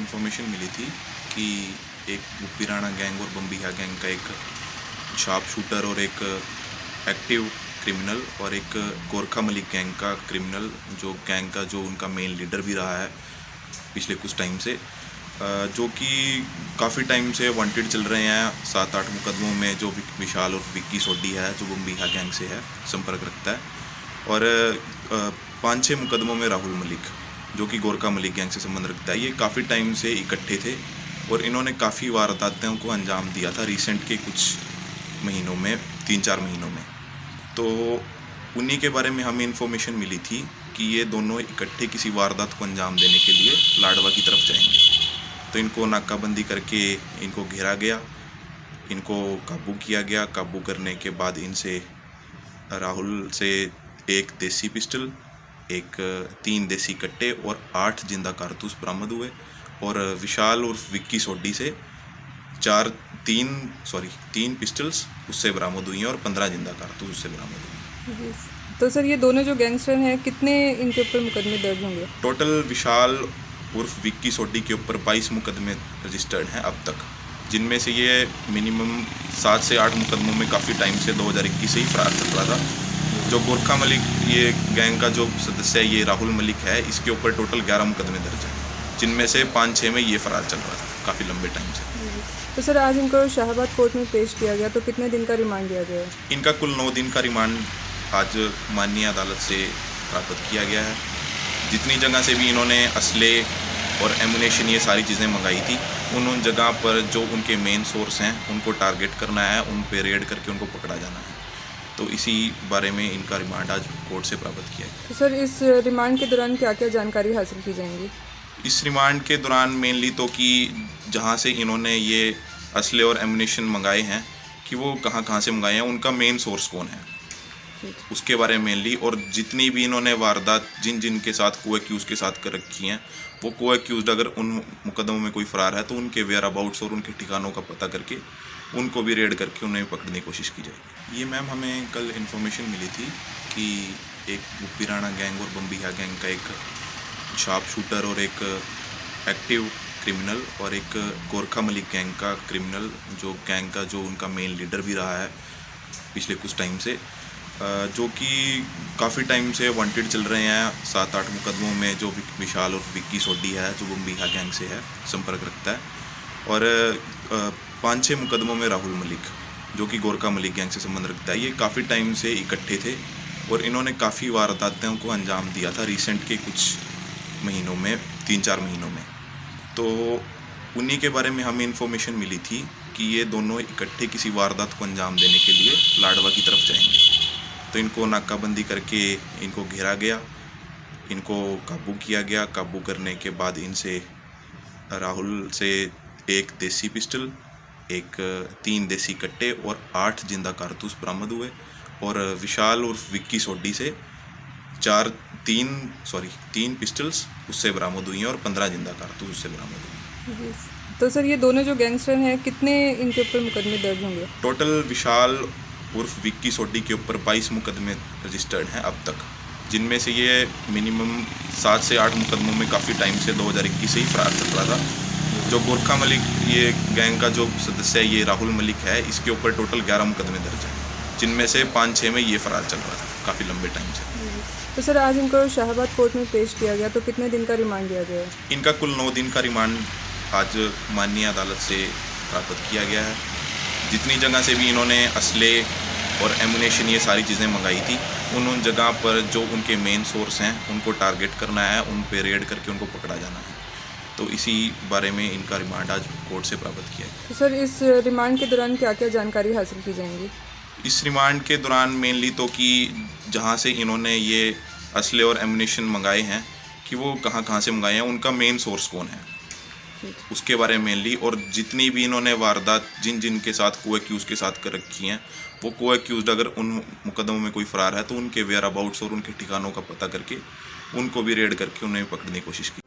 Information मिली थी कि एक गुप्पी राणा गैंग और बम्बिहा गैंग का एक शार्प शूटर और एक एक्टिव क्रिमिनल और एक गोरखा मलिक गैंग का क्रिमिनल जो गैंग का जो उनका मेन लीडर भी रहा है पिछले कुछ टाइम से, जो कि काफ़ी टाइम से वांटेड चल रहे हैं 7-8 मुकदमों में। जो विशाल और विक्की सोडी है जो बम्बिहा गैंग से है, संपर्क रखता है, और 5-6 मुकदमों में राहुल मलिक जो कि गोरखा मलिक गैंग से संबंध रखता है। ये काफ़ी टाइम से इकट्ठे थे और इन्होंने काफ़ी वारदातों को अंजाम दिया था रिसेंट के कुछ महीनों में, 3-4 महीनों में। तो उन्हीं के बारे में हमें इन्फॉर्मेशन मिली थी कि ये दोनों इकट्ठे किसी वारदात को अंजाम देने के लिए लाडवा की तरफ जाएंगे। तो इनको नाकाबंदी करके इनको घेरा गया, इनको काबू किया गया। काबू करने के बाद इनसे राहुल से एक देसी पिस्टल, 3 देसी कट्टे और 8 जिंदा कारतूस बरामद हुए, और विशाल और विक्की सोडी से 3 पिस्टल्स उससे बरामद हुई हैं और 15 जिंदा कारतूस उससे बरामद हुई। तो सर ये दोनों जो गैंगस्टर हैं, कितने इनके ऊपर मुकदमे दर्ज होंगे? टोटल विशाल उर्फ विक्की सोडी के ऊपर 22 मुकदमे रजिस्टर्ड हैं अब तक, जिनमें से ये मिनिमम 7 से 8 मुकदमों में काफ़ी टाइम से 2021 से ही फरार चल रहा था। जो गोरखा मलिक ये गैंग का जो सदस्य है, ये राहुल मलिक है, इसके ऊपर टोटल 11 मुकदमे दर्ज हैं, जिनमें से 5-6 में ये फरार चल रहा था काफ़ी लंबे टाइम से। तो सर आज इनको शाहबाद कोर्ट में पेश किया गया, तो कितने दिन का रिमांड दिया गया? इनका कुल 9 दिन का रिमांड आज माननीय अदालत से प्राप्त किया गया है। जितनी जगह से भी इन्होंने असले और एमुनेशन ये सारी चीज़ें मंगाई थी, उन जगह पर जो उनके मेन सोर्स हैं उनको टारगेट करना है, उन पे रेड करके उनको पकड़ा जाना है। तो इसी बारे में इनका रिमांड आज कोर्ट से प्राप्त किया गया। तो सर इस रिमांड के दौरान क्या क्या जानकारी हासिल की जाएंगी? इस रिमांड के दौरान मेनली तो कि जहाँ से इन्होंने ये असले और एमुनेशन मंगाए हैं कि वो कहाँ से मंगाए हैं, उनका मेन सोर्स कौन है, उसके बारे में मेनली, और जितनी भी इन्होंने वारदात जिन के साथ को एक्यूज़ के साथ कर रखी हैं, वो को एक्यूज़ अगर उन मुकदमों में कोई फ़रार है तो उनके वेयर अबाउट्स और उनके ठिकानों का पता करके उनको भी रेड करके उन्हें पकड़ने की कोशिश की जाएगी। ये मैम हमें कल इन्फॉर्मेशन मिली थी कि एक गुप्पी राणा गैंग और बम्बिहा गैंग का एक शार्प शूटर और एक एक्टिव क्रिमिनल और एक गोरखा मलिक गैंग का क्रिमिनल जो गैंग का जो उनका मेन लीडर भी रहा है पिछले कुछ टाइम से, जो कि काफ़ी टाइम से वांटेड चल रहे हैं 7-8 मुकदमों में। जो विशाल और विक्की सोडी है जो बम्बिहा गैंग से है, संपर्क रखता है, और 5-6 मुकदमों में राहुल मलिक जो कि गोरखा मलिक गैंग से संबंध रखता है। ये काफ़ी टाइम से इकट्ठे थे और इन्होंने काफ़ी वारदातों को अंजाम दिया था रिसेंट के कुछ महीनों में, 3-4 महीनों में। तो उन्हीं के बारे में हमें इन्फॉर्मेशन मिली थी कि ये दोनों इकट्ठे किसी वारदात को अंजाम देने के लिए लाडवा की तरफ जाएंगे। तो इनको नाकाबंदी करके इनको घेरा गया, इनको काबू किया गया। काबू करने के बाद इनसे राहुल से एक देसी पिस्टल, 3 देसी कट्टे और 8 जिंदा कारतूस बरामद हुए, और विशाल और विक्की सोडी से 3 पिस्टल्स उससे बरामद हुई हैं और 15 जिंदा कारतूस उससे बरामद हुई। तो सर ये दोनों जो गैंगस्टर हैं, कितने इनके ऊपर मुकदमे दर्ज होंगे? टोटल विशाल उर्फ विक्की सोडी के ऊपर 22 मुकदमे रजिस्टर्ड हैं अब तक, जिनमें से ये मिनिमम 7 से 8 मुकदमों में काफ़ी टाइम से 2021 से ही फरार चल रहा था। जो गोरखा मलिक ये गैंग का जो सदस्य है, ये राहुल मलिक है, इसके ऊपर टोटल 11 मुकदमे दर्ज हैं, जिनमें से 5-6 में ये फरार चल रहा था काफ़ी लंबे टाइम से। तो सर आज इनको शाहबाद कोर्ट में पेश किया गया, तो कितने दिन का रिमांड दिया गया? इनका कुल 9 दिन का रिमांड आज माननीय अदालत से प्राप्त किया गया है। जितनी जगह से भी इन्होंने असले और एमुनेशन ये सारी चीज़ें मंगाई थी, उन जगह पर जो उनके मेन सोर्स हैं उनको टारगेट करना है, उन पे रेड करके उनको पकड़ा जाना है। तो इसी बारे में इनका रिमांड आज कोर्ट से प्राप्त किया गया। तो सर इस रिमांड के दौरान क्या क्या जानकारी हासिल की जाएंगी? इस रिमांड के दौरान मेनली तो कि जहाँ से इन्होंने ये असले और एमुनेशन मंगाए हैं कि वो कहाँ से मंगाए हैं, उनका मेन सोर्स कौन है, उसके बारे में मेनली, और जितनी भी इन्होंने वारदात जिन के साथ को एक्यूज़ के साथ कर रखी हैं, वो को एक्यूज़ अगर उन मुकदमों में कोई फ़रार है तो उनके वेयर अबाउट्स और उनके ठिकानों का पता करके उनको भी रेड करके उन्हें पकड़ने की कोशिश की।